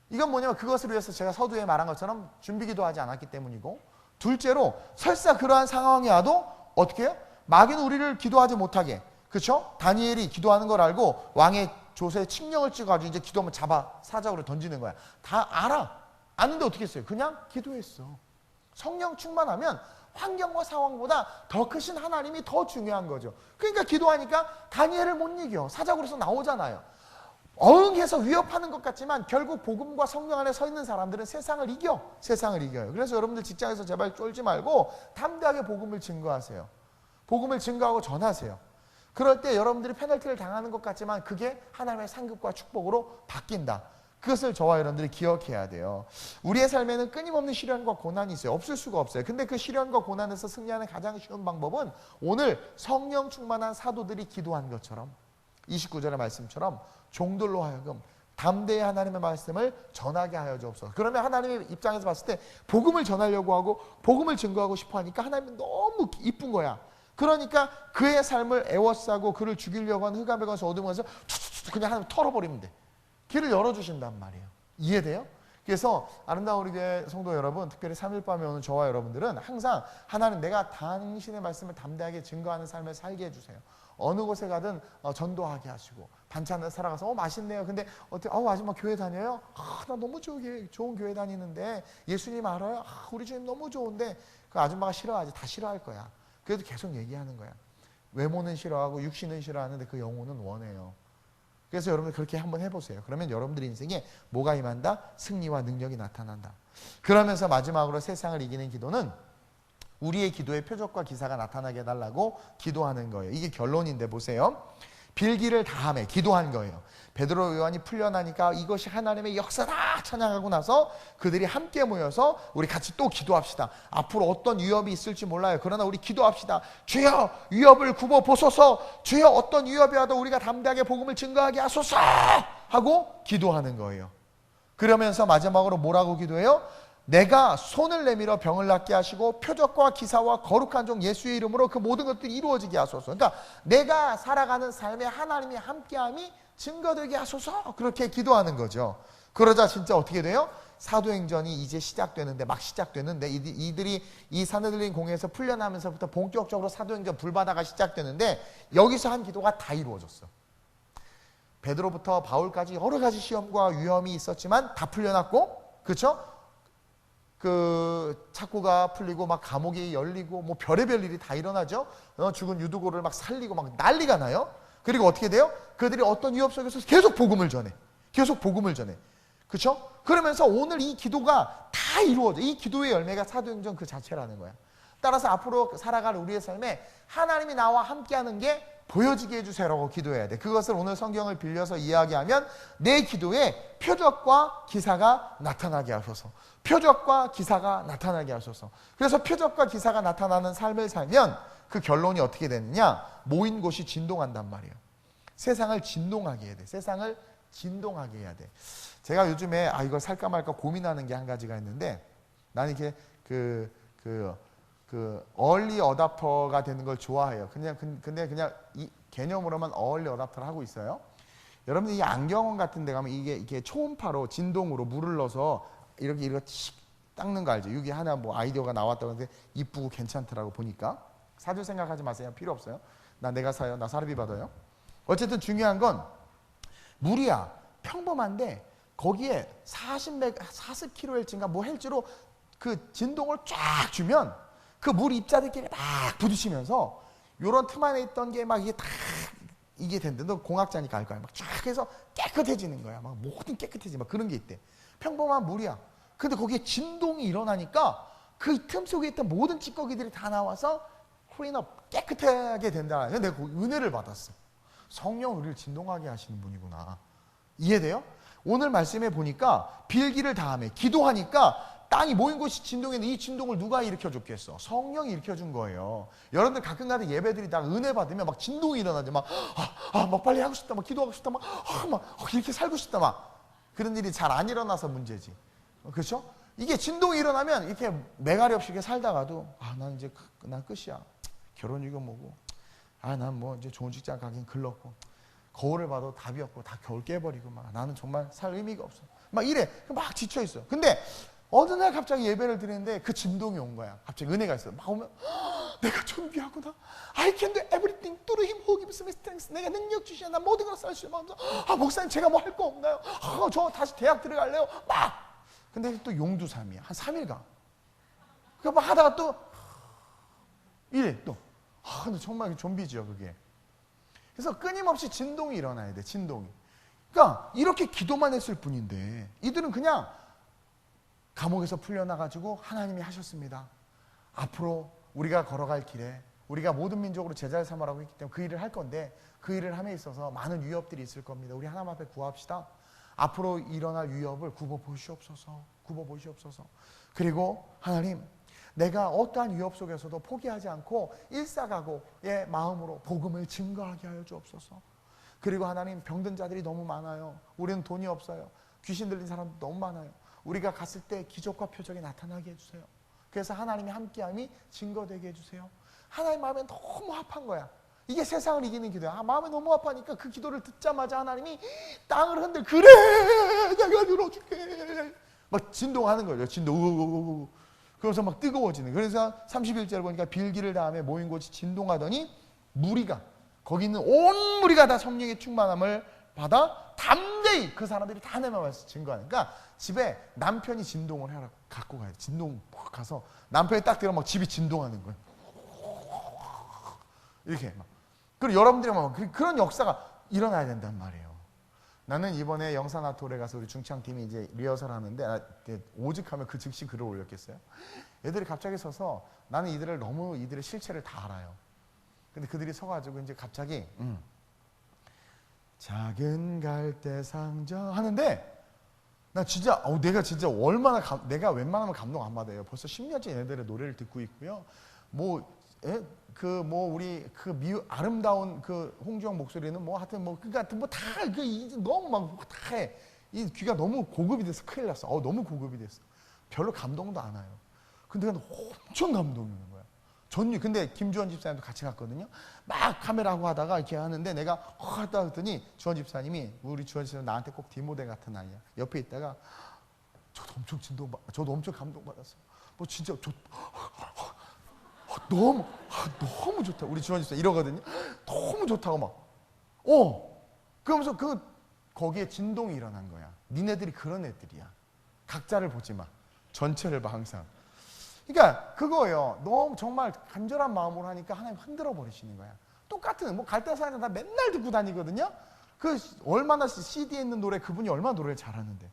이건 뭐냐면 그것을 위해서 제가 서두에 말한 것처럼 준비기도 하지 않았기 때문이고, 둘째로 설사 그러한 상황이 와도 어떻게 해요? 마귀는 우리를 기도하지 못하게, 그렇죠? 다니엘이 기도하는 걸 알고 왕의 조서에 칙령을 찍어가지고 이제 기도하면 잡아 사자고로 던지는 거야. 다 알아. 아는데 어떻게 했어요? 그냥 기도했어. 성령 충만하면 환경과 상황보다 더 크신 하나님이 더 중요한 거죠. 그러니까 기도하니까 다니엘을 못 이겨. 사자고로서 나오잖아요. 어흥해서 위협하는 것 같지만 결국 복음과 성령 안에 서 있는 사람들은 세상을 이겨. 세상을 이겨요. 그래서 여러분들 직장에서 제발 쫄지 말고 담대하게 복음을 증거하세요. 복음을 증거하고 전하세요. 그럴 때 여러분들이 페널티를 당하는 것 같지만 그게 하나님의 상급과 축복으로 바뀐다. 그것을 저와 여러분들이 기억해야 돼요. 우리의 삶에는 끊임없는 시련과 고난이 있어요. 없을 수가 없어요. 근데 그 시련과 고난에서 승리하는 가장 쉬운 방법은 오늘 성령 충만한 사도들이 기도한 것처럼 29절의 말씀처럼 종들로 하여금 담대히 하나님의 말씀을 전하게 하여 주옵소서. 그러면 하나님의 입장에서 봤을 때 복음을 전하려고 하고 복음을 증거하고 싶어 하니까 하나님이 너무 이쁜 거야. 그러니까 그의 삶을 애워싸고 그를 죽이려고 하는 흑암에 가서 어둠에 가서 그냥 하나님 털어버리면 돼. 길을 열어주신단 말이에요. 이해돼요? 그래서 아름다운 우리 교회 성도 여러분, 특별히 3일 밤에 오는 저와 여러분들은 항상 하나님 내가 당신의 말씀을 담대하게 증거하는 삶을 살게 해주세요. 어느 곳에 가든 전도하게 하시고 반찬을 살아가서 맛있네요. 근데 어떻게 아줌마 교회 다녀요? 나 너무 좋은 교회 다니는데 예수님 알아요? 우리 주님 너무 좋은데 그 아줌마가 싫어하지. 다 싫어할 거야. 그래도 계속 얘기하는 거야. 외모는 싫어하고 육신은 싫어하는데 그 영혼은 원해요. 그래서 여러분들 그렇게 한번 해보세요. 그러면 여러분들 인생에 뭐가 임한다? 승리와 능력이 나타난다. 그러면서 마지막으로 세상을 이기는 기도는 우리의 기도의 표적과 기사가 나타나게 해달라고 기도하는 거예요. 이게 결론인데 보세요. 빌기를 다함에 기도한 거예요. 베드로 요한이 풀려나니까 이것이 하나님의 역사다 찬양하고 나서 그들이 함께 모여서 우리 같이 또 기도합시다. 앞으로 어떤 위협이 있을지 몰라요. 그러나 우리 기도합시다. 주여 위협을 굽어 보소서. 주여 어떤 위협이 와도 우리가 담대하게 복음을 증거하게 하소서 하고 기도하는 거예요. 그러면서 마지막으로 뭐라고 기도해요? 내가 손을 내밀어 병을 낫게 하시고 표적과 기사와 거룩한 종 예수의 이름으로 그 모든 것들이 이루어지게 하소서. 그러니까 내가 살아가는 삶에 하나님이 함께함이 증거되게 하소서. 그렇게 기도하는 거죠. 그러자 진짜 어떻게 돼요? 사도행전이 이제 시작되는데 막 시작되는데 이들이 이 사내들린 공회에서 풀려나면서부터 본격적으로 사도행전 불바다가 시작되는데 여기서 한 기도가 다 이루어졌어. 베드로부터 바울까지 여러 가지 시험과 위험이 있었지만 다 풀려났고, 그렇죠? 그 착고가 풀리고 막 감옥이 열리고 뭐 별의별 일이 다 일어나죠. 죽은 유두고를 막 살리고 막 난리가 나요. 그리고 어떻게 돼요? 그들이 어떤 위협 속에서 계속 복음을 전해. 계속 복음을 전해. 그렇죠? 그러면서 오늘 이 기도가 다 이루어져. 이 기도의 열매가 사도행전 그 자체라는 거야. 따라서 앞으로 살아갈 우리의 삶에 하나님이 나와 함께하는 게 보여지게 해주세요라고 기도해야 돼. 그것을 오늘 성경을 빌려서 이야기하면 내 기도에 표적과 기사가 나타나게 하소서. 표적과 기사가 나타나게 하소서. 그래서 표적과 기사가 나타나는 삶을 살면 그 결론이 어떻게 되느냐? 모인 곳이 진동한단 말이에요. 세상을 진동하게 해야 돼. 세상을 진동하게 해야 돼. 제가 요즘에 이걸 살까 말까 고민하는 게 한 가지가 있는데, 나는 이렇게 얼리 어답터가 되는 걸 좋아해요. 근데 그냥 이 개념으로만 얼리 어답터를 하고 있어요. 여러분들 이 안경원 같은 데 가면 이게 초음파로 진동으로 물을 넣어서 이렇게 닦는 거 알죠? 여기 하나 뭐 아이디어가 나왔다고 하는데 이쁘고 괜찮더라고 보니까. 사줄 생각하지 마세요. 필요 없어요. 내가 사요. 나 사례비 받아요. 어쨌든 중요한 건 물이야. 평범한데 거기에 40kHz인가 뭐 헬즈로 그 진동을 쫙 주면 그 물 입자들끼리 막 부딪히면서 요런 틈 안에 있던 게 막 이게 다 이게 된대. 너 공학자니까 알 거야. 막 쫙 해서 깨끗해지는 거야. 막 모든 깨끗해지. 막 그런 게 있대. 평범한 물이야. 근데 거기에 진동이 일어나니까 그 틈 속에 있던 모든 찌꺼기들이 다 나와서 클린업 깨끗하게 된다. 내가 그 은혜를 받았어. 성령 우리를 진동하게 하시는 분이구나. 이해돼요? 오늘 말씀해 보니까 빌기를 다음에 기도하니까 땅이 모인 곳이 진동했는데 이 진동을 누가 일으켜줬겠어? 성령이 일으켜준 거예요. 여러분들 가끔가다 예배드리다가 은혜 받으면 막 진동이 일어나죠. 막 빨리 하고 싶다. 막 기도하고 싶다. 막 이렇게 살고 싶다. 막 그런 일이 잘 안 일어나서 문제지. 그렇죠? 이게 진동이 일어나면 이렇게 매가리 없이 이렇게 살다가도 난 이제 난 끝이야. 결혼 이거 뭐고. 난 뭐 이제 좋은 직장 가긴 글렀고. 거울을 봐도 답이 없고 다 겨울 깨버리고 막 나는 정말 살 의미가 없어. 막 이래. 막 지쳐 있어. 근데 어느 날 갑자기 예배를 드리는데 그 진동이 온 거야. 갑자기 은혜가 있어. 막 오면 내가 존귀하구나. I can do everything through him who gives me strength. 내가 능력 주시야. 나 모든 걸 살 수 있어. 목사님 제가 뭐 할 거 없나요? 저 다시 대학 들어갈래요? 막. 근데 또 용두삼이야. 한 3일간. 그거 막 하다가 또 이래 또. 근데 정말 좀비지요 그게. 그래서 끊임없이 진동이 일어나야 돼. 진동이. 그러니까 이렇게 기도만 했을 뿐인데 이들은 그냥 감옥에서 풀려나가지고 하나님이 하셨습니다. 앞으로 우리가 걸어갈 길에 우리가 모든 민족으로 제자를 삼으라고 했기 때문에 그 일을 할 건데 그 일을 함에 있어서 많은 위협들이 있을 겁니다. 우리 하나님 앞에 구합시다. 앞으로 일어날 위협을 굽어보시옵소서. 굽어보시옵소서. 그리고 하나님 내가 어떠한 위협 속에서도 포기하지 않고 일사각오의 마음으로 복음을 증거하게 하여 주옵소서. 그리고 하나님 병든 자들이 너무 많아요. 우리는 돈이 없어요. 귀신 들린 사람도 너무 많아요. 우리가 갔을 때 기적과 표적이 나타나게 해주세요. 그래서 하나님의 함께함이 증거되게 해주세요. 하나님 마음에 너무 합한 거야. 이게 세상을 이기는 기도야. 마음에 너무 합하니까 그 기도를 듣자마자 하나님이 땅을 흔들. 그래 내가 들어줄게. 막 진동하는 거죠. 진동. 그래서 막 뜨거워지는. 그래서 31절 보니까 빌기를 다음에 모인 곳이 진동하더니 무리가 거기 있는 온 무리가 다 성령의 충만함을 받아 담대히 그 사람들이 다 내려와서 증거하는. 그러니까 집에 남편이 진동을 해라 갖고 가요. 진동 가서 남편이 딱 들어 막 집이 진동하는 거예요. 이렇게 막. 그리고 여러분들이 막 그런 역사가 일어나야 된단 말이에요. 나는 이번에 영산아톨에 가서 우리 중창팀이 이제 리허설 하는데 오직하면 그 즉시 글을 올렸겠어요? 애들이 갑자기 서서 나는 이들을 너무 이들의 실체를 다 알아요. 근데 그들이 서가지고 이제 갑자기 작은 갈대 상자 하는데 나 진짜 내가 진짜 얼마나 내가 웬만하면 감동 안 받아요. 벌써 10년째 얘네들의 노래를 듣고 있고요. 우리 아름다운 그 홍주영 목소리는 뭐 하여튼 뭐 그러니까 뭐 다 너무 막 다 해. 이 귀가 너무 고급이 돼서 큰일 났어. 너무 고급이 됐어. 별로 감동도 안 와요. 근데 엄청 감동이 오는 거야. 근데 김주원 집사님도 같이 갔거든요. 막 카메라하고 하다가 이렇게 하는데 내가 하다 했더니 주원 집사님이 우리 주원 집사님 나한테 꼭 디모데 같은 아이야. 옆에 있다가 저도 엄청 감동받았어요. 뭐 진짜 너무 좋다. 우리 주원 집사 이러거든요. 너무 좋다고 막. 그러면서 거기에 진동이 일어난 거야. 니네들이 그런 애들이야. 각자를 보지 마. 전체를 봐 항상. 그러니까 그거예요. 너무 정말 간절한 마음으로 하니까 하나님 흔들어 버리시는 거야. 똑같은 뭐 갈대사는 다 맨날 듣고 다니거든요. 그 얼마나 CD에 있는 노래 그분이 얼마나 노래를 잘하는데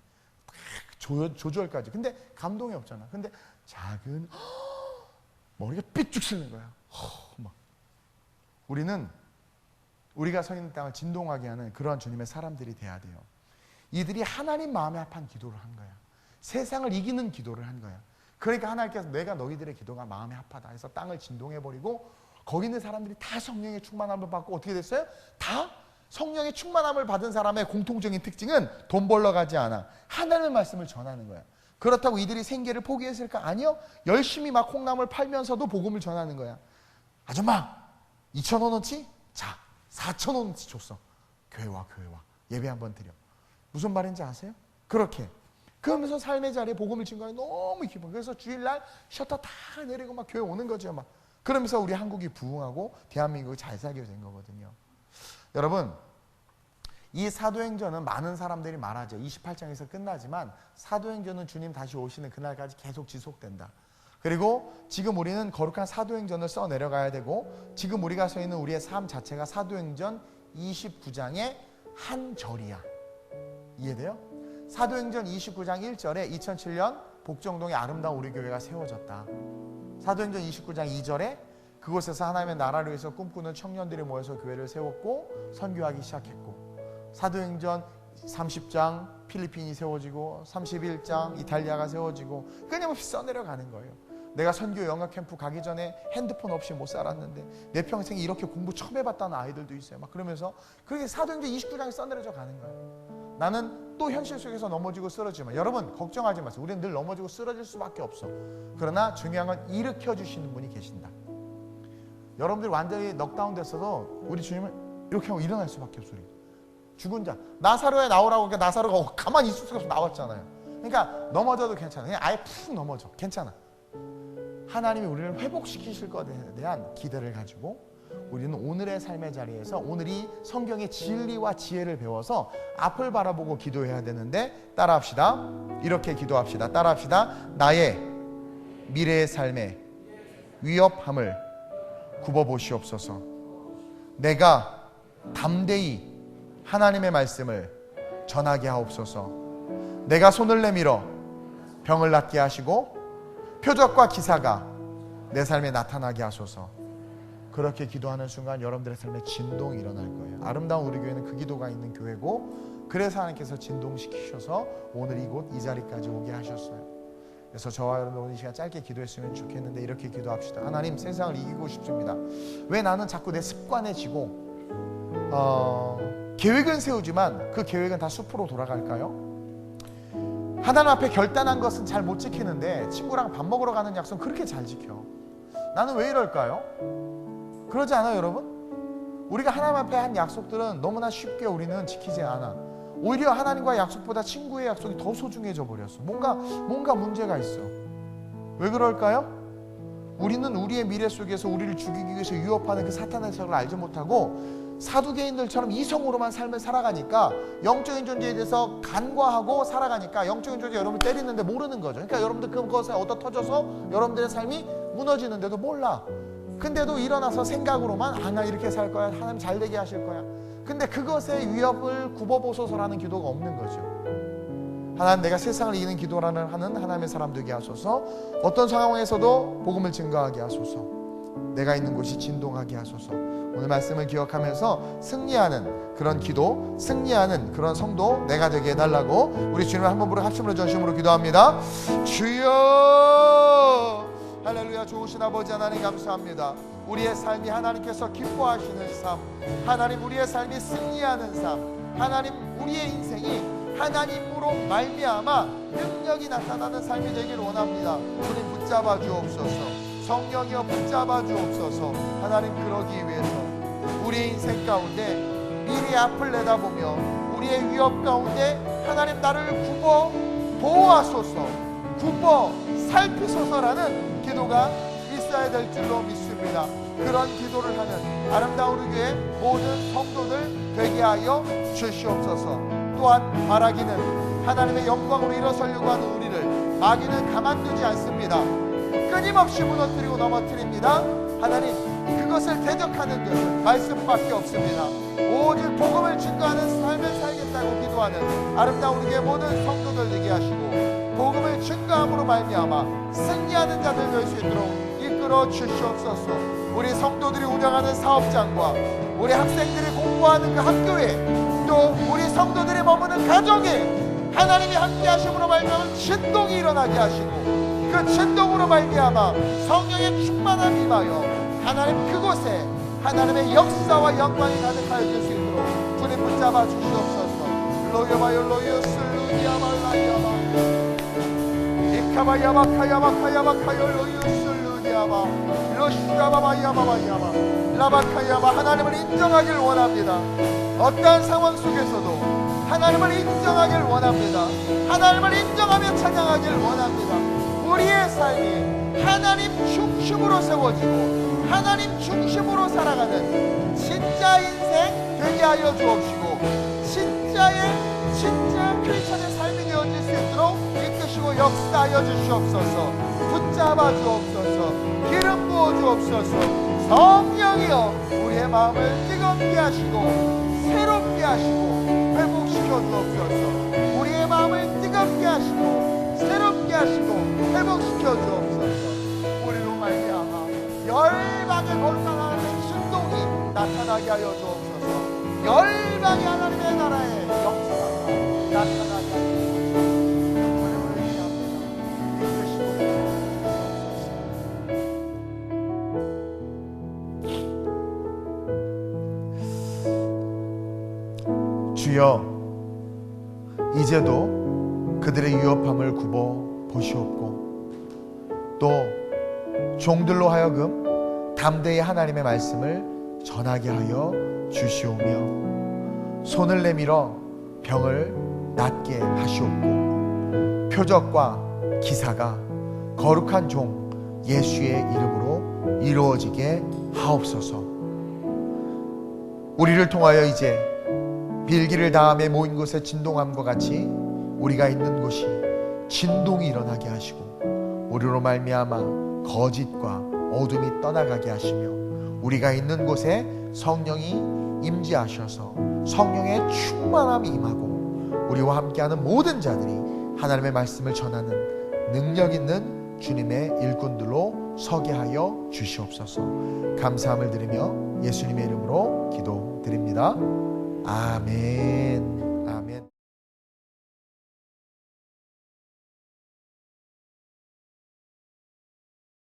조절까지. 근데 감동이 없잖아. 근데 작은 머리가 삐쭉 쓰는 거야. 막. 우리가 서 있는 땅을 진동하게 하는 그러한 주님의 사람들이 돼야 돼요. 이들이 하나님 마음에 합한 기도를 한 거야. 세상을 이기는 기도를 한 거야. 그러니까 하나님께서 내가 너희들의 기도가 마음에 합하다 해서 땅을 진동해버리고 거기 있는 사람들이 다 성령의 충만함을 받고 어떻게 됐어요? 다 성령의 충만함을 받은 사람의 공통적인 특징은 돈 벌러 가지 않아. 하나님의 말씀을 전하는 거야. 그렇다고 이들이 생계를 포기했을까? 아니요. 열심히 막 콩나물 팔면서도 복음을 전하는 거야. 아줌마 2,000원어치? 자 4,000원어치 줬어. 교회 와 예배 한번 드려. 무슨 말인지 아세요? 그렇게 그러면서 삶의 자리에 복음을 증거하는 너무 기분. 그래서 주일날 셔터 다 내리고 막 교회 오는 거죠. 막 그러면서 우리 한국이 부흥하고 대한민국이 잘 살게 된 거거든요. 여러분 이 사도행전은 많은 사람들이 말하죠. 28장에서 끝나지만 사도행전은 주님 다시 오시는 그날까지 계속 지속된다. 그리고 지금 우리는 거룩한 사도행전을 써 내려가야 되고, 지금 우리가 서 있는 우리의 삶 자체가 사도행전 29장의 한 절이야. 이해돼요? 사도행전 29장 1절에 2007년 복정동에 아름다운 우리 교회가 세워졌다. 사도행전 29장 2절에 그곳에서 하나님의 나라를 위해서 꿈꾸는 청년들이 모여서 교회를 세웠고 선교하기 시작했고, 사도행전 30장 필리핀이 세워지고 31장 이탈리아가 세워지고 끊임없이 써내려가는 거예요. 내가 선교 영어 캠프 가기 전에 핸드폰 없이 못 살았는데 내 평생에 이렇게 공부 처음 해봤다는 아이들도 있어요. 막 그러면서 그렇게 사도행전 29장에 써내려져 가는 거예요. 나는 또 현실 속에서 넘어지고 쓰러지만, 여러분 걱정하지 마세요. 우리는 늘 넘어지고 쓰러질 수밖에 없어. 그러나 중요한 건 일으켜 주시는 분이 계신다. 여러분들이 완전히 넉다운 됐어도 우리 주님은 이렇게 하고 일어날 수밖에 없어요. 죽은 자 나사로에 나오라고, 그러니까 나사로가 가만히 있을 수가 없어 나왔잖아요. 그러니까 넘어져도 괜찮아. 그냥 아예 푹 넘어져. 괜찮아. 하나님이 우리를 회복시키실 것에 대한 기대를 가지고 우리는 오늘의 삶의 자리에서 오늘 이 성경의 진리와 지혜를 배워서 앞을 바라보고 기도해야 되는데, 따라합시다. 이렇게 기도합시다. 따라합시다. 나의 미래의 삶의 위협함을 굽어보시옵소서. 내가 담대히 하나님의 말씀을 전하게 하옵소서. 내가 손을 내밀어 병을 낫게 하시고 표적과 기사가 내 삶에 나타나게 하소서. 그렇게 기도하는 순간 여러분들의 삶에 진동이 일어날 거예요. 아름다운 우리 교회는 그 기도가 있는 교회고, 그래서 하나님께서 진동시키셔서 오늘 이곳 이 자리까지 오게 하셨어요. 그래서 저와 여러분 오늘 이 시간 짧게 기도했으면 좋겠는데, 이렇게 기도합시다. 하나님, 세상을 이기고 싶습니다. 왜 나는 자꾸 내 습관에 지고 계획은 세우지만 그 계획은 다 숲으로 돌아갈까요? 하나님 앞에 결단한 것은 잘 못 지키는데 친구랑 밥 먹으러 가는 약속은 그렇게 잘 지켜. 나는 왜 이럴까요? 그러지 않아요, 여러분? 우리가 하나님 앞에 한 약속들은 너무나 쉽게 우리는 지키지 않아. 오히려 하나님과의 약속보다 친구의 약속이 더 소중해져 버렸어. 뭔가 문제가 있어. 왜 그럴까요? 우리는 우리의 미래 속에서 우리를 죽이기 위해서 유혹하는 그 사탄의 세력을 알지 못하고 사두개인들처럼 이성으로만 삶을 살아가니까, 영적인 존재에 대해서 간과하고 살아가니까 영적인 존재 여러분을 때리는데 모르는 거죠. 그러니까 여러분들 그것에 얻어 터져서 여러분들의 삶이 무너지는데도 몰라. 근데도 일어나서 생각으로만 나 이렇게 살 거야, 하나님 잘 되게 하실 거야. 근데 그것의 위협을 굽어보소서라는 기도가 없는 거죠. 하나님, 내가 세상을 이기는 기도라는 하는 하나님의 사람 되게 하소서. 어떤 상황에서도 복음을 증거하게 하소서. 내가 있는 곳이 진동하게 하소서. 오늘 말씀을 기억하면서 승리하는 그런 기도, 승리하는 그런 성도 내가 되게 해달라고 우리 주님을 한번 부르고 합심으로 전심으로 기도합니다. 주여, 할렐루야. 좋으신 아버지 하나님 감사합니다. 우리의 삶이 하나님께서 기뻐하시는 삶, 하나님 우리의 삶이 승리하는 삶, 하나님 우리의 인생이 하나님으로 말미암아 능력이 나타나는 삶이 되기를 원합니다. 우리 붙잡아 주옵소서. 성령이여 붙잡아 주옵소서. 하나님, 그러기 위해서 우리의 인생 가운데 미래의 앞을 내다보며 우리의 위협 가운데 하나님 나를 굽어 보호하소서, 굽어 살피소서라는 기도가 있어야 될 줄로 믿습니다. 그런 기도를 하는 아름다운 우리 교회 모든 성도들 되게 하여 주시옵소서. 또한 바라기는 하나님의 영광으로 일어서려고 하는 우리를 마귀는 가만두지 않습니다. 끊임없이 무너뜨리고 넘어뜨립니다. 하나님, 그것을 대적하는 것은 말씀밖에 없습니다. 오직 복음을 증거하는 삶을 살겠다고 기도하는 아름다운 우리의 모든 성도들 되게 하시고, 복음을 증거함으로 말미암아 승리하는 자들 될 수 있도록 이끌어 주시옵소서. 우리 성도들이 운영하는 사업장과 우리 학생들이 공부하는 그 학교에, 또 우리 성도들이 머무는 가정에 하나님이 함께 하심으로 말미암아 진동이 일어나게 하시고, 그 진동으로 말미암아 성령의 충만함이 임하여 하나님 그곳에 하나님의 역사와 영광이 가득하여 줄 수 있도록 주님 붙잡아 주시옵소서. 로여바요 로여스 루디아말라야바 이카바야바카야바카야바카요 로여스 루디아바 로시라바바야바바야바 라바카야바. 하나님을 인정하길 원합니다. 어떠한 상황 속에서도 하나님을 인정하길 원합니다. 하나님을 인정하며 찬양하길 원합니다. 우리의 삶이 하나님 중심으로 세워지고 하나님 중심으로 살아가는 진짜 인생 되게 하여 주옵시고, 자의 진짜 크리스천의 삶이 되어질 수 있도록 이끄시고 역사하여 주시옵소서. 붙잡아 주옵소서. 기름 부어 주옵소서. 성령이여 우리의 마음을 뜨겁게 하시고 새롭게 하시고 회복시켜 주옵소서. 우리의 마음을 뜨겁게 하시고 새롭게 하시고 회복시켜 주옵소서. 우리로 말미암아 열방의 거룩한 하나님의 진동이 나타나게 하여 주옵소서. 열방의 하나님의 나라의 역사가 나타나게 하여 주옵소서. 하나님을 의지합니다. 이끄시고 주여, 이제도 그들의 위협함을 굽어 보시옵고 또 종들로 하여금 담대히 하나님의 말씀을 전하게 하여 주시오며 손을 내밀어 병을 낫게 하시옵고 표적과 기사가 거룩한 종 예수의 이름으로 이루어지게 하옵소서. 우리를 통하여 이제 빌기를 다음에 모인 곳에 진동함과 같이 우리가 있는 곳이 진동이 일어나게 하시고 우리로 말미암아 거짓과 어둠이 떠나가게 하시며 우리가 있는 곳에 성령이 임재하셔서 성령의 충만함이 임하고 우리와 함께하는 모든 자들이 하나님의 말씀을 전하는 능력 있는 주님의 일꾼들로 서게 하여 주시옵소서. 감사함을 드리며 예수님의 이름으로 기도드립니다. 아멘.